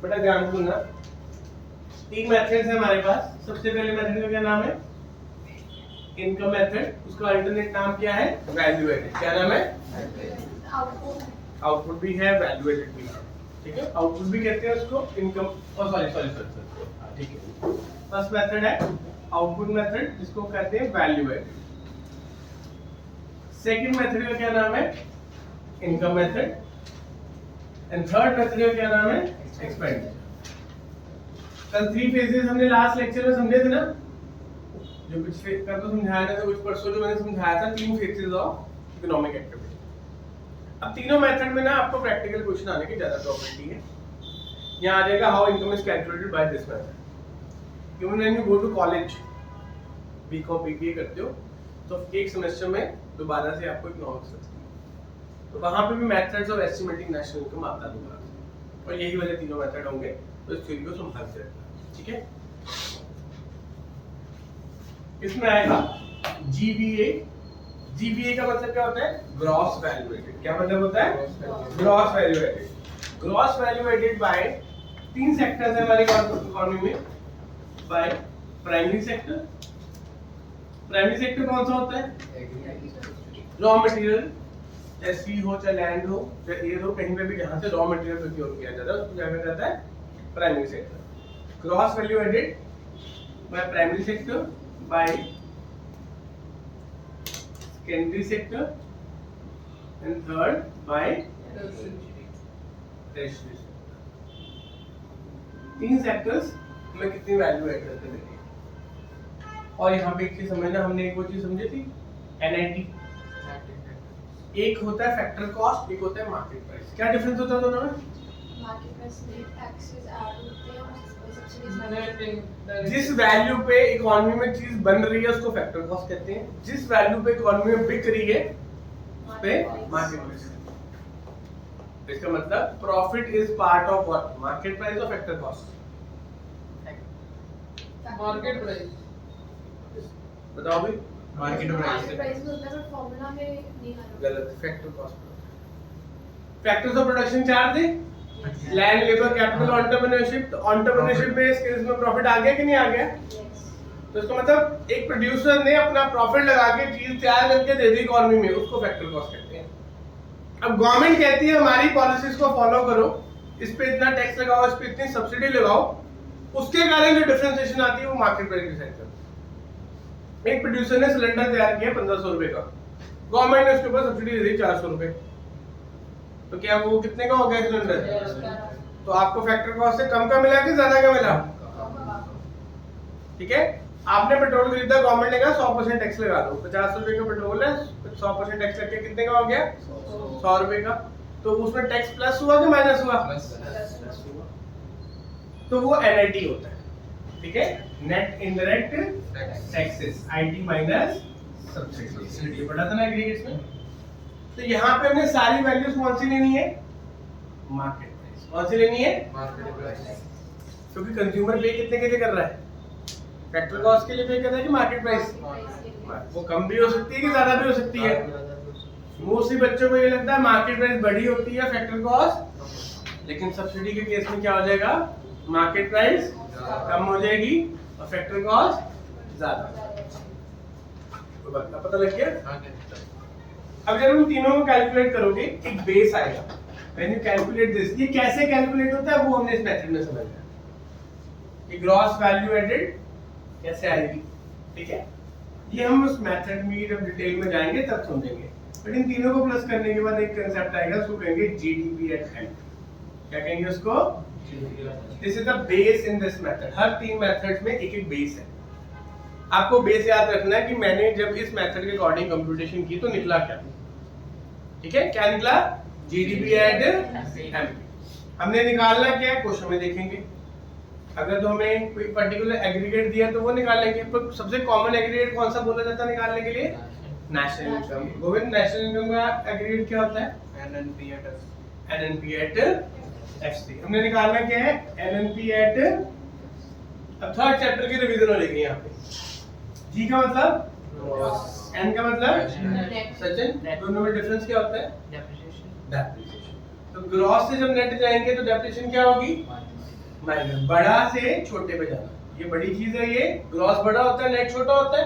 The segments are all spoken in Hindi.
बेटा ध्यान सुनना, तीन मेथड्स है हमारे पास। सबसे पहले मेथड का क्या नाम है? Income method. उसका अल्टरनेट नाम क्या है? Value added. क्या नाम है? आउटपुट भी है, वैल्यू एडेड भी है। ठीक है, आउटपुट भी कहते हैं उसको, इनकम, सॉरी ठीक है। फर्स्ट मेथड है आउटपुट मेथड, जिसको कहते हैं वैल्यू एडेड। सेकंड मेथड का क्या नाम है? Income method. And third method का क्या नाम है? एक्सपेंडिचर। कल 3 फेजेस हमने लास्ट लेक्चर में समझे थे ना, जो पिछले कल तो समझाया था, कुछ परसों जो मैंने समझाया था 3 फेजेस ऑफ इकोनॉमिक एक्टिविटी। अब तीनों मेथड में ना आपको प्रैक्टिकल क्वेश्चन आने की ज्यादा प्रोबेबिलिटी है। यहाँ आ जाएगा how income is calculated by this method. Even when you go to college, BCom BBA करते हो, तो एक सेमेस्टर में दोबारा से आपको इकोनॉमिक्स लगती है, तो वहां पे भी methods of estimating national income आता होगा, और यही वाले तीनों मेथड होंगे। तो इस थ्योरी को संभाल के रखना, ठीक है। इसमें आएगा जीवीए। जीवीए का मतलब क्या होता है? Gross value added. क्या मतलब होता है? Gross value added. Gross value added by 3 sectors है हमारे इकोनॉमी में। By primary sector. Primary sector कौन सा होता है? रॉ मटेरियल, चाहे सी हो, चाहे लैंड हो, चाहे एयर हो, कहीं पे भी जहां से रॉ मटेरियल प्रोक्योर किया जाता है उसको क्या कहा जाता है? Primary sector. Gross value added by primary sector, by secondary sector, and third by tertiary sector. 3 sectors में कितनी वैल्यू ऐड करते हैं। और यहाँ पे एक चीज समझना, हमने एक वो चीज समझी थी, एनआईटी। एक होता है फैक्टर कॉस्ट, एक होता है मार्केट प्राइस। क्या डिफरेंस होता है दोनों में? मार्केट प्राइस में टैक्सेस ऐड होते हैं और सब्सिडीज। जिस वैल्यू पे इकोनॉमी में चीज बन रही है उसको फैक्टर कॉस्ट कहते हैं। जिस वैल्यू पे इकोनॉमी में बिक रही है उस पे मार्केट प्राइस। इसका मतलब profit is part of what? Market price और फैक्टर कॉस्ट? Market price. बताओ भी। मार्केट प्राइस में होता है, पर फार्मूला में नहीं आ रहा। गलत। Factor cost. Factors of production 4 थे, लैंड, लेबर, कैपिटल, एंटरप्रेन्योरशिप। तो एंटरप्रेन्योरशिप में स्किल्स में प्रॉफिट आ गया कि नहीं आ गया? तो इसका मतलब एक प्रोड्यूसर ने अपना प्रॉफिट लगा के चीज तैयार करके दे दी इकोनॉमी में, उसको फैक्टर कॉस्ट कहते हैं। अब गवर्नमेंट कहती है हमारी पॉलिसीज को फॉलो करो, इस पे इतना टैक्स लगाओ, इस पे इतनी सब्सिडी लगाओ, उसके कारण जो डिफरेंशिएशन आती है वो मार्केट प्राइस डिसाइड करती है। एक प्रोड्यूसर ने सिलेंडर तैयार किया 1500 रुपए का, गवर्नमेंट ने उसके ऊपर सब्सिडी दे दी 400 रुपए, तो क्या वो कितने का हो गया सिलेंडर? तो आपको फैक्टर कॉस्ट से कम का मिला कि ज्यादा का मिला? ठीक है। आपने पेट्रोल खरीदा, गवर्नमेंट ने कहा 100% टैक्स लगा दो। 50 रुपए का पेट्रोल है, 100% टैक्स लग के कितने का हो गया? 100 रुपए का। तो उसमें टैक्स प्लस हुआ कि माइनस हुआ? प्लस हुआ। तो वो एनआईटी होता है, ठीक है, net indirect taxes, IT minus subsidy. ये पढ़ा था ना एग्रीगेट्स में। तो यहाँ पे हमने सारी वैल्यूज कौन सी लेनी है? Market price. कौन सी लेनी है? Market price. क्योंकि कंज्यूमर पे कितने के लिए कर रहा है? फैक्टर कॉस्ट के लिए पे कर रहा है कि मार्केट प्राइस? वो कम भी हो सकती है कि ज्यादा भी हो सकती है। मोस्टली बच्चों को ये लगता है मार्केट प्राइस बड़ी होती है फैक्टर कॉस्ट, लेकिन सब्सिडी के केस में क्या हो जाएगा? मार्केट प्राइस कम हो जाएगी और फैक्टर कॉस्ट ज्यादा। तो पता लग गया? अब जब हम तीनों को कैलकुलेट करोगे एक बेस आएगा। व्हेन यू कैलकुलेट दिस, ये कैसे कैलकुलेट होता है वो हमने इस मेथड में समझा कि ग्रॉस वैल्यू एडेड कैसे आएगी, ठीक है। ये हम उस मेथड में जब डिटेल में जाएंगे तब समझेंगे। बट इन तीनों को प्लस करने के बाद एक कांसेप्ट आएगा, उसको कहेंगे जीडीपी एट एंड। क्या कहेंगे उसको? This is the base in this method. Her 3 methods में एक एक बेस है। आपको बेस याद रखना है कि मैंने जब इस मेथड के अकॉर्डिंग कंप्यूटेशन की तो निकला क्या, ठीक है। क्या निकला? GDP at MP. हमने निकालना क्या है क्वेश्चन में देखेंगे। अगर तो हमें कोई पर्टिकुलर एग्रीगेट दिया तो वो निकालेंगे, पर सबसे कॉमन एग्रीगेट कौन सा बोला जाता है निकालने के लिए? National income. Govind, national income का एग्रीगेट क्या होता है? NNP at FC. हमने निकालना क्या है? NNP at. अब थर्ड चैप्टर की रिवीजन हो जाएगी यहाँ पे। जी का मतलब, एन का मतलब सचिन, दोनों में डिफरेंस क्या होता है? डेप्रिसिएशन। तो ग्रॉस से जब नेट जाएंगे तो डेप्रिसिएशन क्या होगी? माइनस बड़ा से छोटे पे जाना, ये बड़ी चीज है, ये ग्रॉस बड़ा होता है नेट छोटा होता है,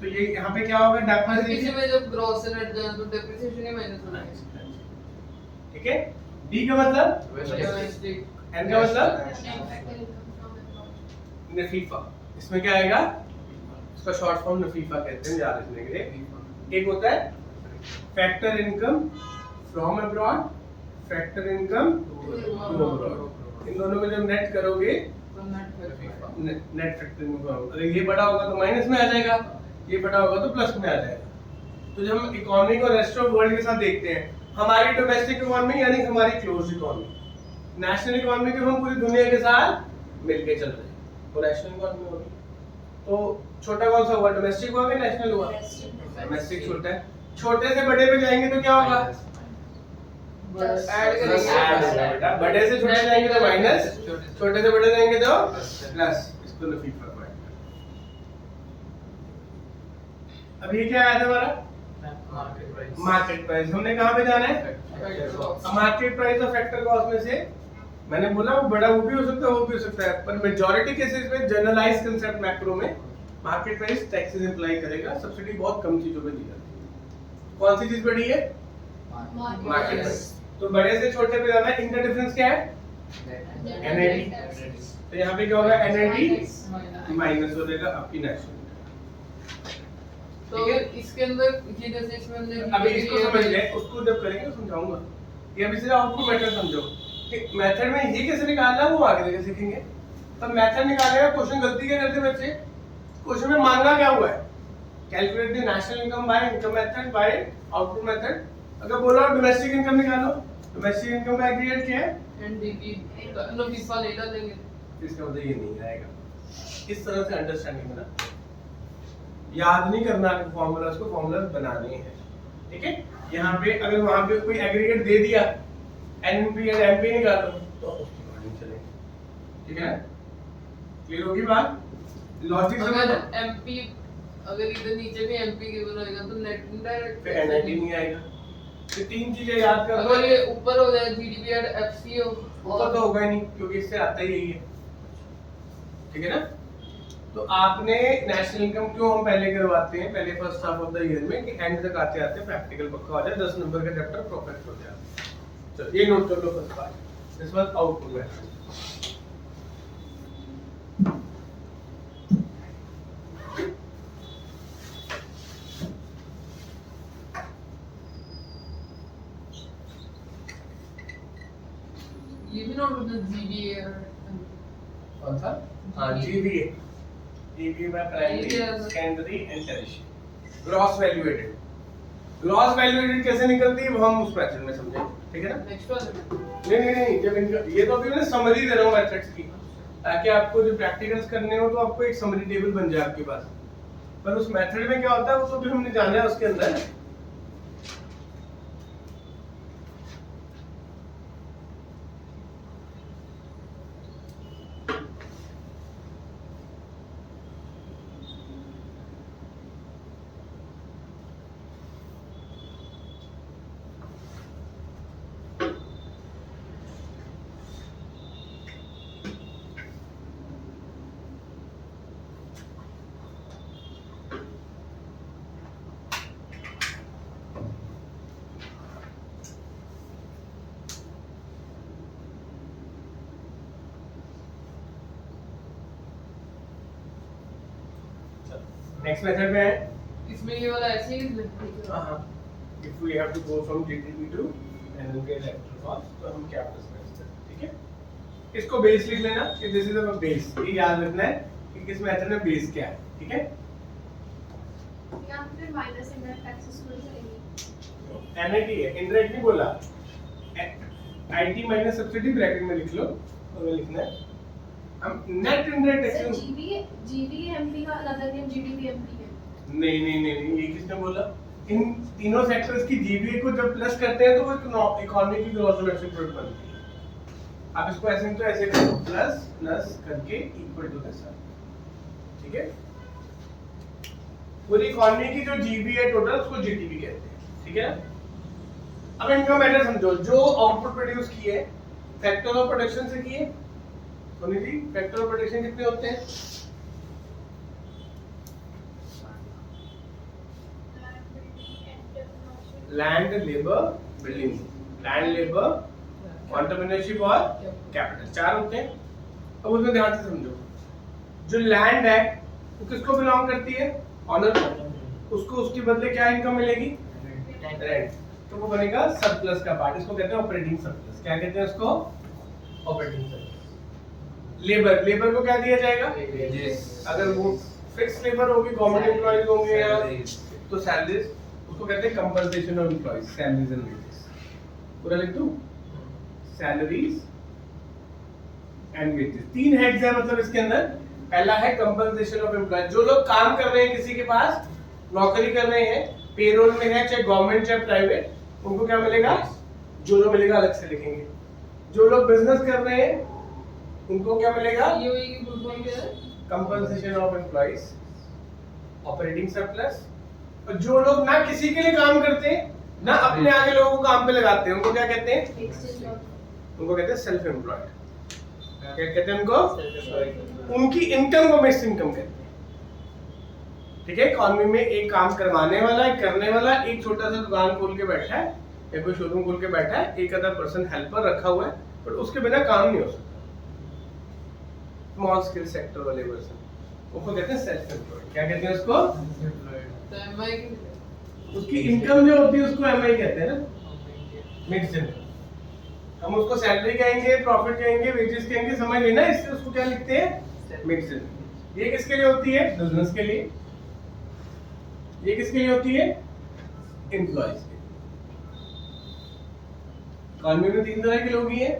तो ये यहाँ पे क्या होगा किसी में जब ग्रॉस से नेट जाए तो डेप्रिसिएशन ही माइनस होना है। ठीक है। डी का मतलब डोमेस्टिक, एन का मतलब Factor income from abroad. नफीफा, इसमें क्या आएगा, इसका शॉर्ट फॉर्म नफीफा कहते हैं याद रखने के लिए। एक होता है factor income from abroad, factor income to abroad, इन दोनों को जब नेट करोगे तो नेट फैक्टर इनकम, अगर ये बड़ा होगा तो माइनस में आ जाएगा, ये बड़ा होगा तो प्लस में आ जाएगा। तो जब हम इकोनॉमी को रेस्ट ऑफ वर्ल्ड के साथ देखते हैं, हमारी डोमेस्टिक इकोनॉमी यानी हमारी क्लोज इकोनॉमी, नेशनल इकोनॉमी के हम पूरी दुनिया के साथ मिलके चल रहे हैं, तो नेशनल इकोनॉमी होगी। तो छोटा कौन सा हुआ, डोमेस्टिक हुआ कि नेशनल हुआ? डोमेस्टिक छोटा है, छोटे से बड़े पे जाएंगे तो क्या होगा, ऐड ऐड बेटा, बड़े से छोटे जाएंगे तो माइनस, छोटे से बड़े जाएंगे तो प्लस, इसको लफीफा कहते हैं। अब ये क्या आया था हमारा मार्केट प्राइस, हमने कहाँ पे जाना है, मार्केट प्राइस और फैक्टर कॉस्ट में से मैंने बोला वो बड़ा वो भी हो सकता है वो भी हो सकता है, पर मेजॉरिटी केसेस में जनरलाइज कांसेप्ट मैक्रो में मार्केट प्राइस टैक्सेस इंप्लाई करेगा, सब्सिडी बहुत कम चीजों पे दी जाती है। कौन सी चीज बड़ी है, मार्केट प्राइस, तो बड़े से छोटे पे जाना है, इनका डिफरेंस क्या है, एनआईटी, तो यहाँ पे क्या होगा, एनआईटी माइनस हो जाएगा आपकी नेशनल। तो इसके अंदर ये जैसे इसमें हमने अभी इसको समझ ले, उसको जब करेंगे समझाऊंगा, ये अभी सिर्फ आउटपुट मेथड समझो कि मेथड में ये कैसे निकालना है वो आगे जाके सीखेंगे। तब मेथड निकालने का क्वेश्चन गलती क्या करते बच्चे, क्वेश्चन में मांगा क्या हुआ है, calculate the national income by income method by output method, अगर बोला डोमेस्टिक इनकम निकालो, डोमेस्टिक इनकम का एग्रीगेट क्या है, एनडीपी नो फीसा ले डालेंगे, इसका मतलब ये नहीं आएगा। इस तरह से अंडरस्टैंडिंग बना, याद नहीं करना फॉर्मूलास को, फॉर्मूलास बनाने हैं। ठीक है, यहाँ पे अगर वहां पे कोई एग्रीगेट दे दिया एनपी एंड एमपी निकालो तो उसकी अकॉर्डिंग चलेंगे। ठीक है, क्लियर होगी बात, लॉजिक अगर समझ। एमपी अगर इधर नीचे भी एमपी गिवन होएगा तो नेट इनडायरेक्ट फिर एनआईटी नहीं आएगा। तो तीन चीजें याद कर लो, अगर ये ऊपर हो जाए जीडीपी एंड एफसी हो ऊपर तो होगा ही नहीं क्योंकि इससे आता ही यही है। ठीक है ना, तो आपने नेशनल इनकम क्यों हम पहले करवाते हैं, पहले first half of the year में कि एंड तक आते आते प्रैक्टिकल पक्का हो जाए, 10 नंबर का चैप्टर परफेक्ट हो जाए। चलो ये नोट कर लो first part, this was output method. ये भी नोट करना जीबीए कौन सा, हां GVA, GVA by primary GVA secondary and tertiary, gross value added. Gross value added कैसे निकलती है वो हम उस मेथड में समझेंगे। ठीक है ना, नेक्स्ट वाले नहीं जब इनका ये तो अभी मैं समरी दे रहा हूँ मेथड्स की, ताकि आपको जो प्रैक्टिकल्स करने हो तो आपको एक समरी टेबल बन जाए आपके पास, पर उस मेथड में क्या होता है वो तो भी हमने जाना है उसके अंदर। नेक्स्ट मेथड में है, इसमें ये वाला ऐसे ही लिखा हां if we have to go from GDP to NLK electoral cost तो हम क्या कर सकते हैं। ठीक है, इसको बेस लिख लेना कि दिस इज अ बेस, ये याद रखना है कि किस मेथड में बेस क्या है। ठीक है, यहाँ फिर माइनस इनडायरेक्ट टैक्सेस हो जाएंगे। एनआईटी है, इनडायरेक्ट नहीं बोला, आईटी माइनस सब्सिडी ब्रैकेट में लिख लो और लिखना है हम net indirect sir taxes. GVMP का अनदर नेम जीडीपीएमपी है। नहीं ये किसने बोला, इन तीनों सेक्टर्स की जीबीए को जब प्लस करते हैं तो वो इकोनॉमी की ग्रॉस डोमेस्टिक प्रोडक्ट बनती है। आप इसको ऐसे तो ऐसे करो, प्लस प्लस करके इक्वल टू दिस। ठीक है, पूरी इकोनॉमी की जो जीबीए है टोटल उसको जीडीपी कहते हैं। ठीक है, अब इनका मैटर समझो, जो आउटपुट प्रोड्यूस किए फैक्टर ऑफ प्रोडक्शन से किए, Soni ji factor of protection कितने होते हैं? Land labour building, land labour entrepreneurship और कैपिटल, 4 होते हैं। अब उसमें ध्यान से समझो, जो लैंड है वो किसको बिलोंग करती है? ऑनर को। उसको उसके बदले क्या इनकम मिलेगी? रेंट। तो वो बनेगा सरप्लस का पार्ट, इसको कहते हैं ऑपरेटिंग सरप्लस। क्या कहते हैं उसको? Operating surplus. लेबर, लेबर को क्या दिया जाएगा? अगर वो फिक्स लेबर होगी, गवर्नमेंट एम्प्लॉयज होंगे या तो सैलरीज, उसको कहते हैं compensation of employees, salaries and wages. पूरा लिख दूं? सैलरीज एंड वेजेस, 3 हेड्स है मतलब इसके अंदर। पहला है कंपनसेशन ऑफ एम्प्लॉयज, जो लोग काम कर रहे हैं किसी के पास, नौकरी कर रहे हैं, पेरोल में है, चाहे गवर्नमेंट चाहे प्राइवेट, उनको क्या मिलेगा? जो लोग मिलेगा अलग से लिखेंगे। जो लोग बिजनेस कर रहे हैं उनको क्या मिलेगा? COE की फुल फॉर्म क्या है? Compensation of employees, operating surplus. और जो लोग ना किसी के लिए काम करते हैं ना अपने आगे लोगों को काम पे लगाते हैं, उनको क्या कहते हैं? उनको कहते हैं सेल्फ एम्प्लॉयड। क्या कहते हैं उनको? उनकी इनकम को मिक्स्ड इनकम कहते हैं। ठीक है, इकोनॉमी में एक काम करवाने वाला, एक करने वाला, एक छोटा सा दुकान खोल के बैठा है या कोई शोरूम खोल के बैठा है, एक अदर पर्सन हेल्पर रखा हुआ है, पर उसके बिना काम नहीं हो सकता। स्मॉल स्केल सेक्टर वाले पर्सन, उसको कहते हैं सेल्फ एम्प्लॉयड। क्या कहते हैं उसको? तो MI की उसकी इनकम जो होती है उसको एमआई कहते हैं ना, मिक्स्ड इनकम। हम उसको सैलरी कहेंगे, प्रॉफिट कहेंगे, वेजेस कहेंगे, समझ लेना। इससे उसको क्या लिखते हैं? Mixed income. ये किसके लिए होती है? बिजनेस के लिए। ये किसके लिए होती है? एम्प्लॉयज के लिए। इकोनॉमी में 3 तरह के लोग ही हैं,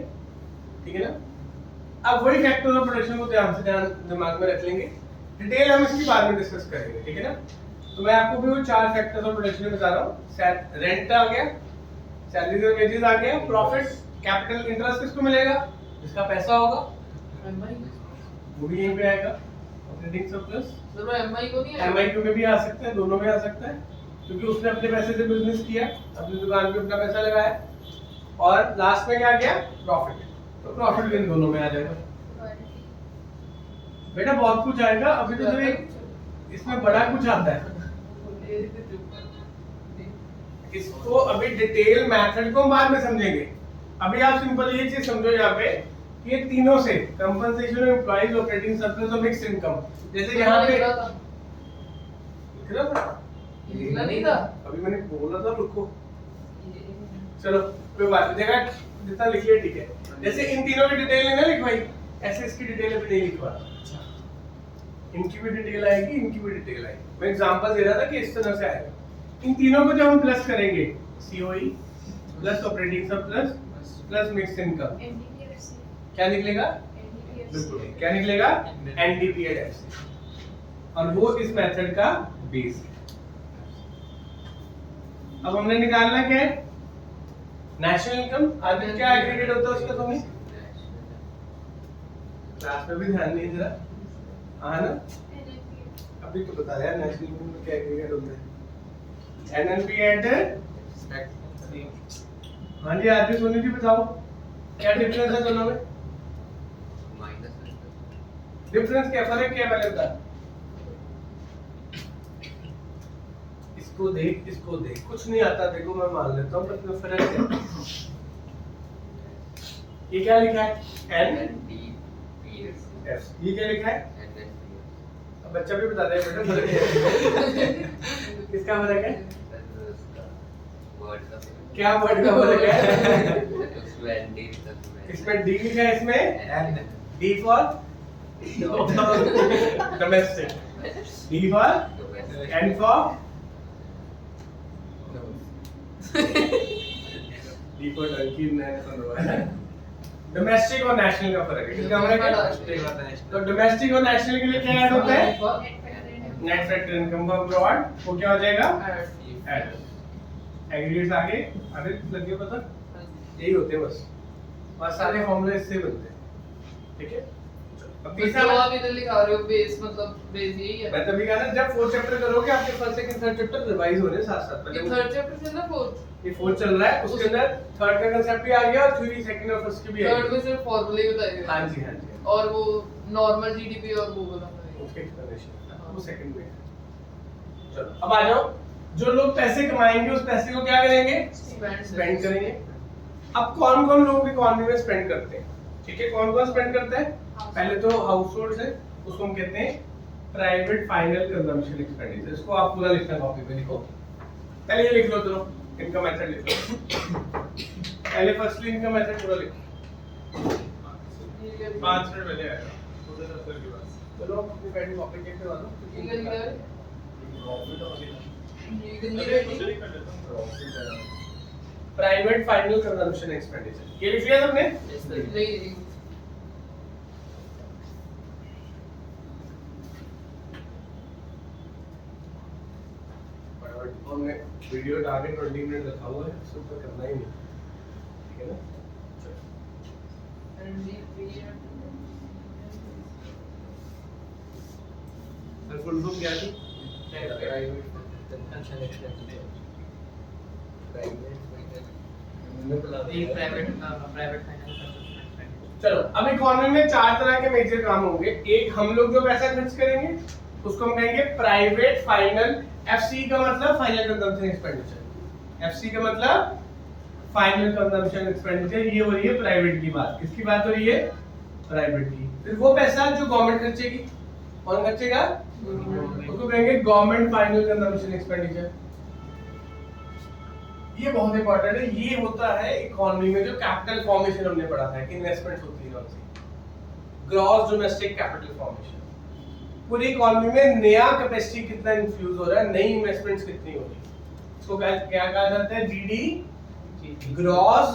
ठीक है ना। अब वही फैक्टर ऑफ प्रोडक्शन को ध्यान दिमाग में रख लेंगे। डिटेल हम इसकी बाद में डिस्कस करेंगे, ठीक है ना। तो मैं आपको भी वो 4 फैक्टर्स ऑफ प्रोडक्शन बता रहा हूँ। रेंट आ गया, सैलरीज और वेजेस आ गया, प्रॉफिट, कैपिटल, इंटरेस्ट किसको मिलेगा? जिसका पैसा होगा, MI वो भी यहीं पे आएगा। ऑपरेटिंग सरप्लस, सर वो MI को नहीं है? एमआईक्यू में भी आ सकता है, दोनों में आ सकता है, क्योंकि उसने अपने पैसे से बिजनेस किया, अपनी दुकान पे अपना पैसा लगाया। और लास्ट में क्या गया? प्रॉफिट। तो प्रॉफिट भी इन दोनों में आ जाएगा। बेटा बहुत कुछ आएगा, अभी तो सिर्फ इसमें बड़ा कुछ आता है। इसको अभी डिटेल मेथड को बाद में समझेंगे। अभी आप सिंपल ये चीज समझो यहाँ पे कि ये तीनों से compensation of employees, operating surplus और मिक्स्ड इनकम, जैसे यहाँ पे लिख रहा था, लिखना नहीं था। अभी मैंने बोला था रुको, चलो कोई बात नहीं, देखा जितना लिखिए ठीक है। जैसे इन तीनों की डिटेल नहीं ना लिखवाई, ऐसे इसकी डिटेल अभी नहीं लिखवा। इनकी भी डिटेल आएगी, इनकी भी डिटेल आएगी। मैं एग्जांपल दे रहा था कि इस तरह से आएगा। इन तीनों को जब हम प्लस करेंगे, COE plus operating surplus plus mixed income, क्या निकलेगा? बिल्कुल, क्या निकलेगा? एनडीपीएस। और वो इस मेथड का बेस है। अब हमने निकालना क्या है? National income. आगे क्या एग्रीगेट होता है उसका? तुम्हें क्लास में भी ध्यान नहीं जरा, हाँ ना, अभी तो बता यार नेशनल इनकम में क्या एग्रीगेट होता है। एनएनपी एट, हाँ जी आज सोनी जी बताओ क्या डिफरेंस है दोनों में? डिफरेंस क्या, फर्क क्या पहले बता। इसको देख, इसको देख, कुछ नहीं आता देखो, मैं मान लेता हूँ, पर फर्क है। ये क्या लिखा है? एनडीपीएस। ये क्या लिखा है? अब बच्चा भी बता दे बेटा फर्क क्या है। किसका फर्क है? क्या वर्ड का फर्क है? इसमें डी लिखा है, इसमें D for domestic, D for N for D for donkey, domestic और नेशनल का फर्क है। किसका फर्क है? तो डोमेस्टिक और नेशनल के लिए क्या ऐड होता है? नेट फैक्टर इनकम का ब्रॉड, वो क्या हो जाएगा? ऐड। एग्रीगेट्स आगे आगे लग गया पता, यही होते हैं बस, और सारे फॉर्मूले इससे बनते हैं, ठीक है। अब बस तीसरा जो आप इधर लिखा रहे हो बेस मतलब बेस यही है। मैं तभी कहा ना जब फोर्थ चैप्टर करोगे आपके first second third chapter revise हो रहे हैं साथ साथ। ये पहले थर्ड चैप्टर से ना फोर्थ। ये फोर्थ चल रहा है, उसके अंदर थर्ड का कांसेप्ट भी आ गया और थ्योरी सेकंड और फर्स्ट की भी आ थर्ड में गई। सिर्फ फार्मूले ही बताए गए। हां जी हां जी। और वो नॉर्मल जीडीपी और वो वाला बताया उसके एक्सप्लेनेशन वो सेकंड में है। चलो अब आ जाओ, जो लोग पैसे कमाएंगे उस पैसे को क्या करेंगे? स्पेंड करेंगे। अब कौन-कौन लोग इकोनॉमी में स्पेंड करते हैं? ठीक है, कौन-कौन स्पेंड करता है? पहले तो हाउसहोल्ड्स है, उसको हम कहते हैं प्राइवेट फाइनल कंजम्पशन एक्सपेंडिचर। इसको आप पूरा लिखना कॉपी पे लिखो। पहले ये लिख लो, तो इनका मेथड लिख लो। पहले फर्स्टली इनका मेथड पूरा लिखो। 5 मिनट पहले आएगा उधर अफसर के पास। चलो अपनी पैडी कॉपी चेक करवा दो। ठीक है ये प्राइवेट फाइनल कंजम्पशन एक्सपेंडिचर ये लिख लिया तुमने? नहीं हमने वीडियो डाल के 20 मिनट रखा हुआ है, उसको तो करना ही नहीं। ठीक है ना? सर फुल फॉर्म क्या थी? चलो अब इकोनॉमी में 4 तरह के मेजर काम होंगे। एक, हम लोग जो पैसा खर्च करेंगे उसको हम कहेंगे प्राइवेट फाइनल। एफसी का मतलब फाइनल कंजम्पशन एक्सपेंडिचर। एफसी का मतलब फाइनल कंजम्पशन एक्सपेंडिचर। ये हो रही है प्राइवेट की बात। किसकी बात हो रही है? प्राइवेट की। फिर वो पैसा जो गवर्नमेंट खर्चेगी, कौन खर्चेगा? उसको कहेंगे गवर्नमेंट फाइनल कंजम्पशन एक्सपेंडिचर। ये बहुत इंपॉर्टेंट है। ये होता है इकोनॉमी में जो कैपिटल फॉर्मेशन हमने पढ़ा था कि इन्वेस्टमेंट होती है उनसे, ग्रॉस डोमेस्टिक कैपिटल फॉर्मेशन। पूरी इकोनॉमी में नया कैपेसिटी कितना इन्फ्यूज हो रहा है, नई इन्वेस्टमेंट्स कितनी हो रही है, इसको क्या कहा जाता है? GD gross.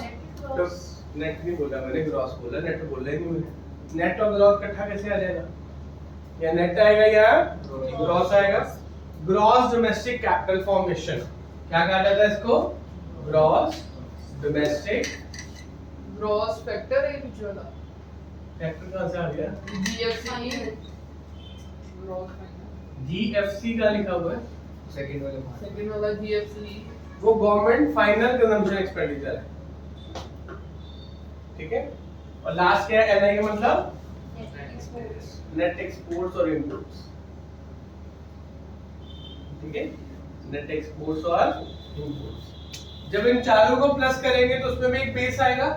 नेट नहीं बोला मैंने, ग्रॉस बोला, नेट बोला ही नहीं मैंने। नेट और ग्रॉस इकट्ठा कैसे आ जाएगा? या नेट आएगा या ग्रॉस आएगा? ग्रॉस डोमेस्टिक कैपिटल फॉर्मेशन क्या कहा जाता है इसको? Gross domestic. ग्रॉस फैक्टर है पीछे वाला फैक्टर कहां से आ गया? GFC gross factor. जीएफसी का लिखा हुआ है सेकंड वाला जीएफसी वो गवर्नमेंट फाइनल कंजम्पशन एक्सपेंडिचर है। ठीक है, और लास्ट क्या है? एनआई का मतलब नेट एक्सपोर्ट्स और इंपोर्ट्स। ठीक है, नेट एक्सपोर्ट्स और इंपोर्ट्स। जब इन चारों को प्लस करेंगे तो उसमें भी एक बेस आएगा।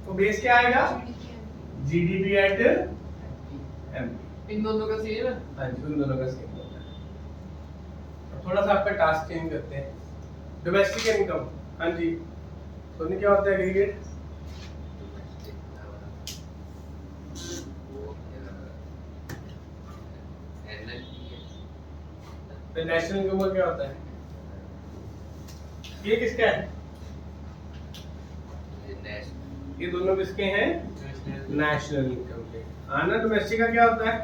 तो बेस क्या आएगा? GDP at MP. इन दोनों का सेम है। हाँ जी, उन दोनों का सेम होता है। अब थोड़ा सा आपका टास्क चेंज करते हैं। Domestic income. हाँ जी, सोनी क्या होता है एग्रीगेट? तो नेशनल इनकम क्या होता है? ये किसका है? ये दोनों किसके हैं? नेशनल इनकम के। आना डोमेस्टिक का क्या होता है?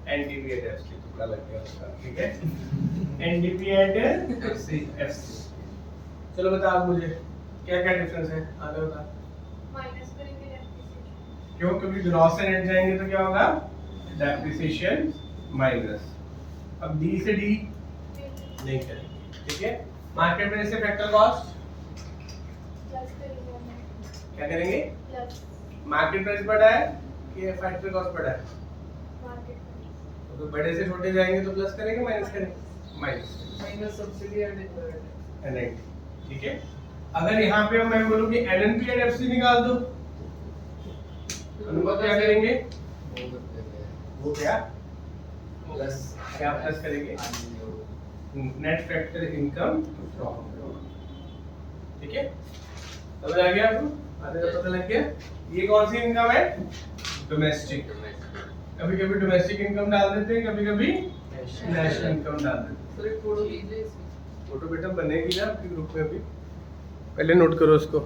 NDP at FC. टुकड़ा लग गया उसका। ठीक है, एनडीपी एट एफसी। चलो बता आप मुझे क्या क्या डिफरेंस है? आगे बता। माइनस करेंगे डेप्रिसिएशन। क्यों? क्योंकि ग्रॉस से नेट जाएंगे तो क्या होगा? Depreciation minus. अब डी से डी नहीं करेंगे। ठीक है, मार्केट प्राइस से फैक्टर कॉस्ट प्लस करेंगे हम। क्या करेंगे? प्लस मार्केट प्राइस बढ़ा है कि फैक्टर कॉस्ट बढ़ा है? Market price. तो बड़े से छोटे जाएंगे तो प्लस करेंगे माइनस करेंगे? Minus subsidy and indirect. NIT. ठीक है, अगर यहाँ पे मैं बोलूँ कि एनएनपी एंड एफसी निकाल दो, अनुपात क्या करेंगे? वो क्या प्लस क्या प्लस करेंगे? Net factor income from. ठीक है, समझ आ गया आपको? आधे का पता लग गया? ये कौन सी इनकम है? डोमेस्टिक। कभी कभी डोमेस्टिक इनकम डाल देते हैं, कभी कभी नेशनल इनकम डाल देते हैं। सर एक फोटो लीजिए इसकी। फोटो बेटा बनेगी ना आपके ग्रुप में? अभी पहले नोट करो उसको।